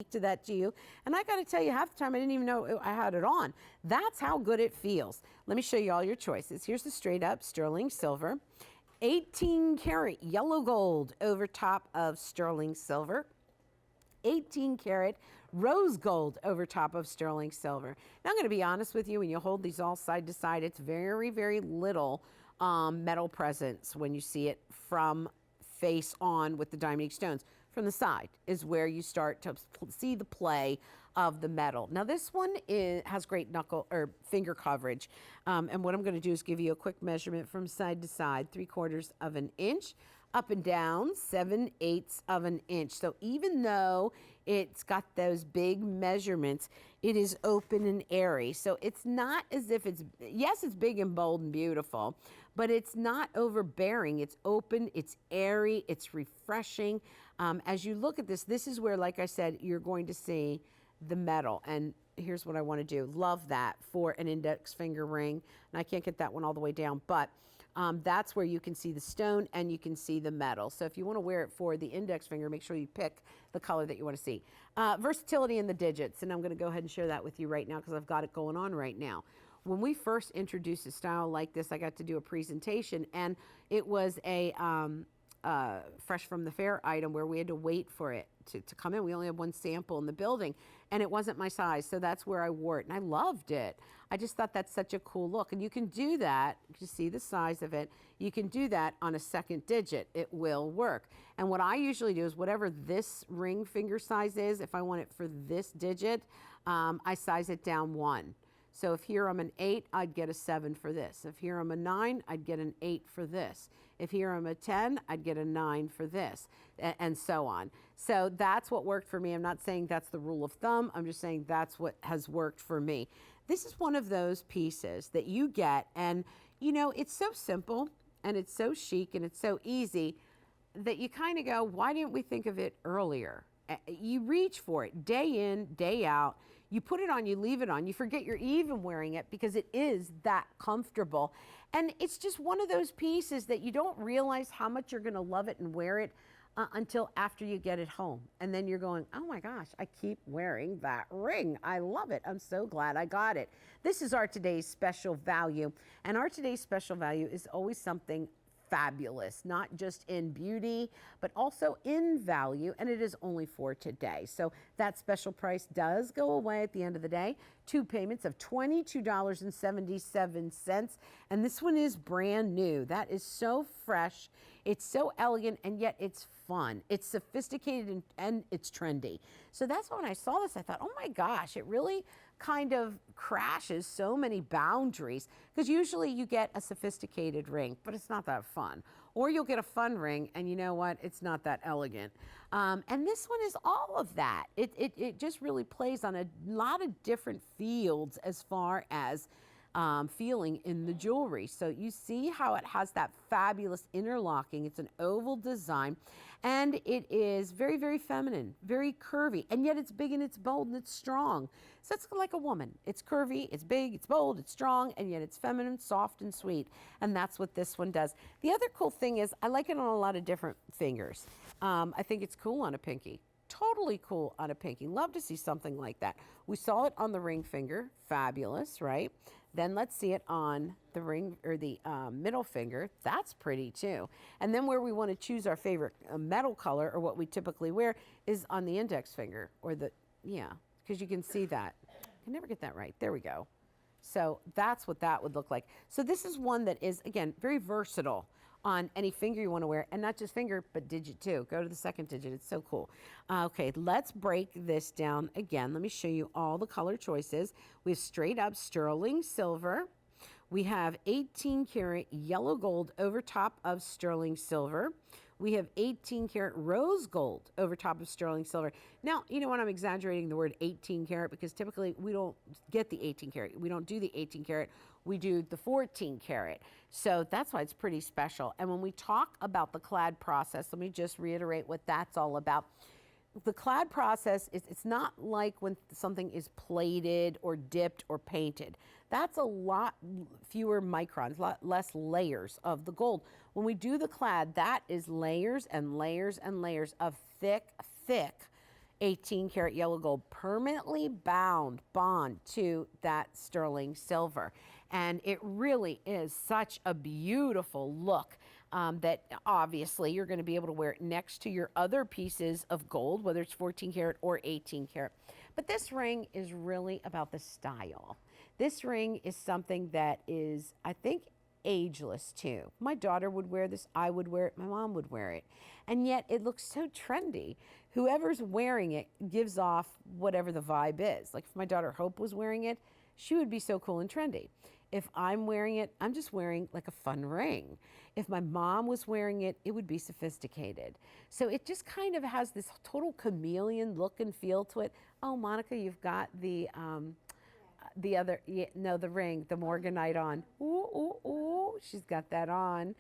speak to that to you. And I got to tell you, half the time I didn't even know I had it on. That's how good it feels. Let me show you all your choices. Here's the straight up sterling silver, 18 karat yellow gold over top of sterling silver, 18 karat rose gold over top of sterling silver. Now I'm going to be honest with you, when you hold these all side to side, it's very, very little metal presence when you see it from face on with the Diamonique stones. From the side is where you start to see the play of the metal. Now this one has great knuckle or finger coverage. And what I'm going to do is give you a quick measurement from side to side, 3/4 of an inch, up and down 7/8 of an inch. So even though it's got those big measurements, it is open and airy. So it's not as if it's, yes, it's big and bold and beautiful, but it's not overbearing. It's open, it's airy, it's refreshing. As you look at this, this is where, like I said, you're going to see the metal. And here's what I want to do. Love that for an index finger ring. And I can't get that one all the way down, but that's where you can see the stone and you can see the metal. So if you want to wear it for the index finger, make sure you pick the color that you want to see. Versatility in the digits, and I'm going to go ahead and share that with you right now because I've got it going on right now. When we first introduced a style like this, I got to do a presentation, and it was a fresh from the fair item where we had to wait for it to come in. We only had one sample in the building, and it wasn't my size, so that's where I wore it, and I loved it. I just thought that's such a cool look, and you can do that. You see the size of it. You can do that on a second digit. It will work. And what I usually do is whatever this ring finger size is, if I want it for this digit, I size it down 1. So if here I'm an 8, I'd get a 7 for this. If here I'm a 9, I'd get an 8 for this. If here I'm a 10, I'd get a 9 for this, and so on. So that's what worked for me. I'm not saying that's the rule of thumb. I'm just saying that's what has worked for me. This is one of those pieces that you get, and you know, it's so simple, and it's so chic, and it's so easy that you kind of go, why didn't we think of it earlier? You reach for it day in, day out. You put it on, you leave it on, you forget you're even wearing it because it is that comfortable. And it's just one of those pieces that you don't realize how much you're gonna love it and wear it until after you get it home. And then you're going, oh my gosh, I keep wearing that ring. I love it. I'm so glad I got it. This is our today's special value. And our today's special value is always something fabulous, not just in beauty, but also in value, and it is only for today. So that special price does go away at the end of the day. 2 payments of $22.77, and this one is brand new. That is so fresh, it's so elegant, and yet it's fun. It's sophisticated and it's trendy. So that's why when I saw this, I thought, oh my gosh, it really kind of crashes so many boundaries, because usually you get a sophisticated ring, but it's not that fun. Or you'll get a fun ring, and you know what? It's not that elegant. And this one is all of that. It just really plays on a lot of different fields as far as feeling in the jewelry. So you see how it has that fabulous interlocking. It's an oval design, and it is very, very feminine, very curvy, and yet it's big and it's bold and it's strong. So it's like a woman. It's curvy, it's big, it's bold, it's strong, and yet it's feminine, soft, and sweet. And that's what this one does. The other cool thing is I like it on a lot of different fingers. I think it's cool on a pinky. Totally cool on a pinky. Love to see something like that. We saw it on the ring finger. Fabulous, right? Then let's see it on the ring or the middle finger. That's pretty too. And then where we want to choose our favorite metal color, or what we typically wear, is on the index finger, or the, yeah, because you can see that. I can never get that right. There we go. So that's what that would look like. So this is one that is, again, very versatile on any finger you want to wear, and not just finger, but digit too. Go to the second digit. It's so cool. Okay, let's break this down again. Let me show you all the color choices. We have straight up sterling silver. We have 18 karat yellow gold over top of sterling silver. We have 18 karat rose gold over top of sterling silver. Now, you know what, I'm exaggerating the word 18 karat because typically we don't get the 18 karat. We don't do the 18 karat. We do the 14 karat. So that's why it's pretty special. And when we talk about the clad process, let me just reiterate what that's all about. The clad process is, it's not like when something is plated or dipped or painted. That's a lot fewer microns, a lot less layers of the gold. When we do the clad, that is layers and layers and layers of thick, thick 18 karat yellow gold, permanently bond to that sterling silver. And it really is such a beautiful look that obviously you're going to be able to wear it next to your other pieces of gold, whether it's 14 karat or 18 karat. But this ring is really about the style. This ring is something that is, I think, ageless too. My daughter would wear this, I would wear it, my mom would wear it. And yet it looks so trendy. Whoever's wearing it gives off whatever the vibe is. Like if my daughter Hope was wearing it, she would be so cool and trendy. If I'm wearing it, I'm just wearing like a fun ring. If my mom was wearing it, it would be sophisticated. So it just kind of has this total chameleon look and feel to it. Oh, Monica, you've got the other, no, the ring, the Morganite on. Ooh, ooh, ooh, she's got that on,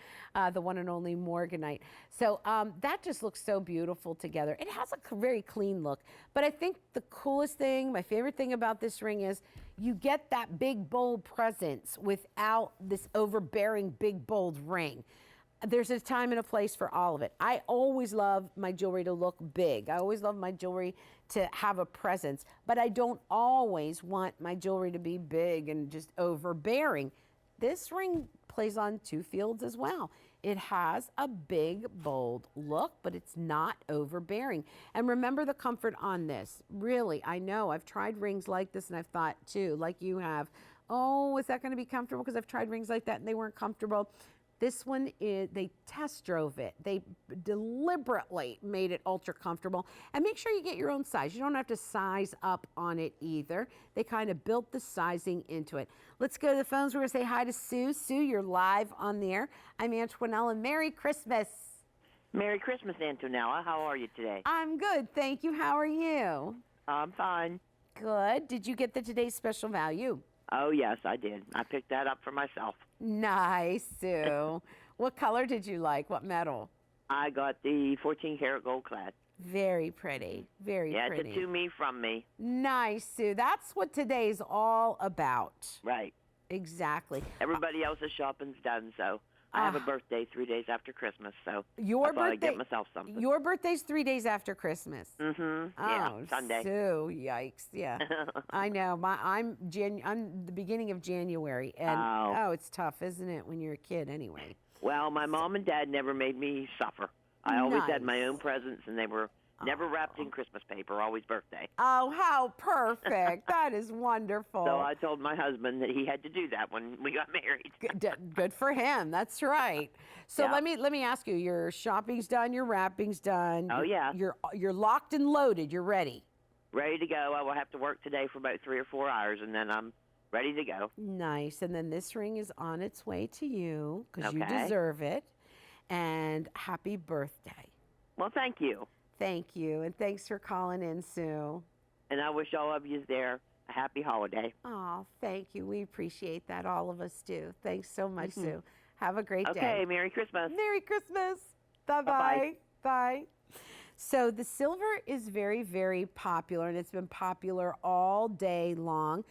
the one and only Morganite. So that just looks so beautiful together. It has a very clean look, but I think the coolest thing, my favorite thing about this ring is you get that big, bold presence without this overbearing, big, bold ring. There's a time and a place for all of it. I always love my jewelry to look big. I always love my jewelry to have a presence, but I don't always want my jewelry to be big and just overbearing. This ring plays on two fields as well. It has a big, bold look, but it's not overbearing. And remember the comfort on this. Really, I know I've tried rings like this and I've thought too, like you have, oh, is that going to be comfortable? Because I've tried rings like that and they weren't comfortable. This one is, they test drove it. They deliberately made it ultra comfortable. And make sure you get your own size. You don't have to size up on it either. They kind of built the sizing into it. Let's go to the phones. We're going to say hi to Sue. Sue, you're live on the air. I'm Antonella. Merry Christmas. Merry Christmas, Antonella. How are you today? I'm good, thank you. How are you? I'm fine. Good. Did you get the today's special value? Oh, yes, I did. I picked that up for myself. Nice, Sue. What color did you like? What metal? I got the 14 karat gold clad. Very pretty. Very pretty. Yeah, it's a to me from me. Nice, Sue. That's what today's all about. Right. Exactly. Everybody else's shopping's done, so I have a birthday 3 days after Christmas, so your I thought I'd birthday, get myself something. Your birthday's 3 days after Christmas. Mm-hmm. Oh, Yeah, Sunday. Sue, yikes. Yeah. I know. I'm the beginning of January, and oh, it's tough, isn't it, when you're a kid anyway? Well, my mom and dad never made me suffer. I always had my own presents, and they were never wrapped in Christmas paper, always birthday. Oh, how perfect. That is wonderful. So I told my husband that he had to do that when we got married. Good for him. That's right. So Yeah. let me ask you, your shopping's done, your wrapping's done. Oh, yeah. You're locked and loaded. You're ready. Ready to go. I will have to work today for about 3 or 4 hours, and then I'm ready to go. Nice. And then this ring is on its way to you because you Okay. deserve it. And happy birthday. Well, thank you. Thank you. And thanks for calling in, Sue. And I wish all of you there a happy holiday. Oh, thank you. We appreciate that. All of us do. Thanks so much, Sue. Have a great day. Okay, Merry Christmas. Merry Christmas. Bye-bye. Bye. So the silver is very, very popular, and it's been popular all day long.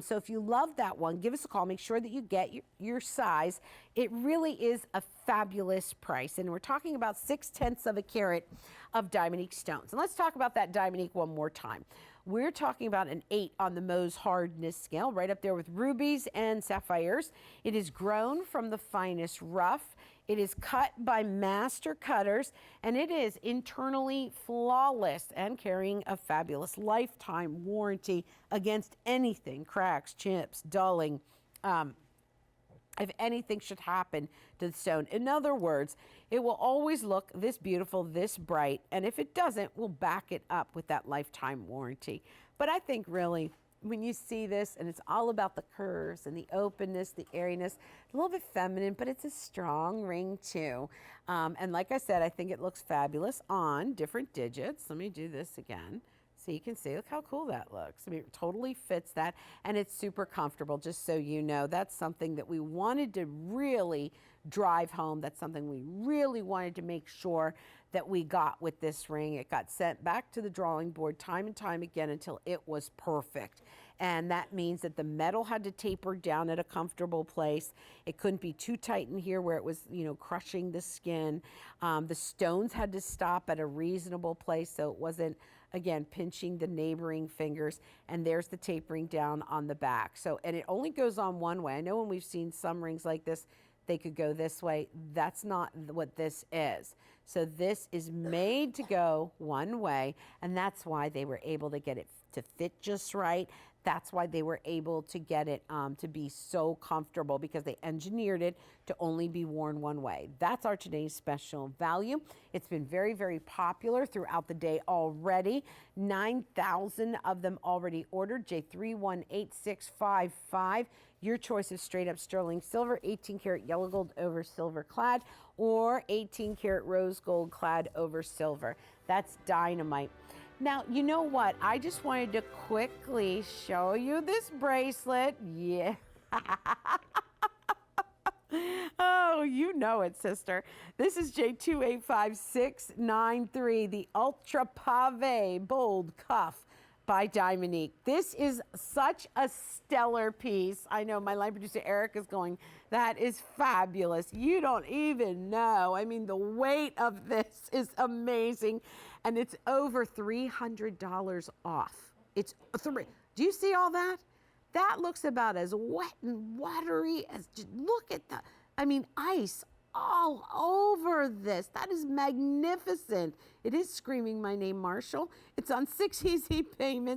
So if you love that one, give us a call. Make sure that you get your size. It really is a fabulous price. And we're talking about 6/10 of a carat of Diamonique stones. And let's talk about that Diamonique one more time. We're talking about an 8 on the Mohs hardness scale, right up there with rubies and sapphires. It is grown from the finest rough. It is cut by master cutters, and it is internally flawless and carrying a fabulous lifetime warranty against anything, cracks, chips, dulling, if anything should happen to the stone. In other words, it will always look this beautiful, this bright, and if it doesn't, we'll back it up with that lifetime warranty. But I think really, when you see this, and it's all about the curves and the openness, the airiness, a little bit feminine, but it's a strong ring too. And like I said, I think it looks fabulous on different digits. Let me do this again. So you can see, look how cool that looks. I mean, it totally fits that, and it's super comfortable, just so you know. That's something that we wanted to really drive home. That's something we really wanted to make sure that we got with this ring. It got sent back to the drawing board time and time again until it was perfect. And that means that the metal had to taper down at a comfortable place. It couldn't be too tight in here where it was, crushing the skin. The stones had to stop at a reasonable place so it wasn't again, pinching the neighboring fingers, and there's the tapering down on the back. So, and it only goes on one way. I know when we've seen some rings like this, they could go this way. That's not what this is. So this is made to go one way, and that's why they were able to get it to fit just right. That's why they were able to get it to be so comfortable, because they engineered it to only be worn one way. That's our today's special value. It's been very, very popular throughout the day already. 9,000 of them already ordered. J318655. Your choice is straight up sterling silver, 18 karat yellow gold over silver clad, or 18 karat rose gold clad over silver. That's Dynamite. Now, you know what? I just wanted to quickly show you this bracelet. Yeah. Oh, you know it, sister. This is J285693, the Ultra Pave Bold Cuff by Diamonique. This is such a stellar piece. I know my line producer Eric is going, that is fabulous. You don't even know. I mean, the weight of this is amazing. And it's over $300 off. It's three. Do you see all that? That looks about as wet and watery as, just look at the, I mean, ice all over this. That is magnificent. It is screaming my name, Marshall. It's on 6 easy payments.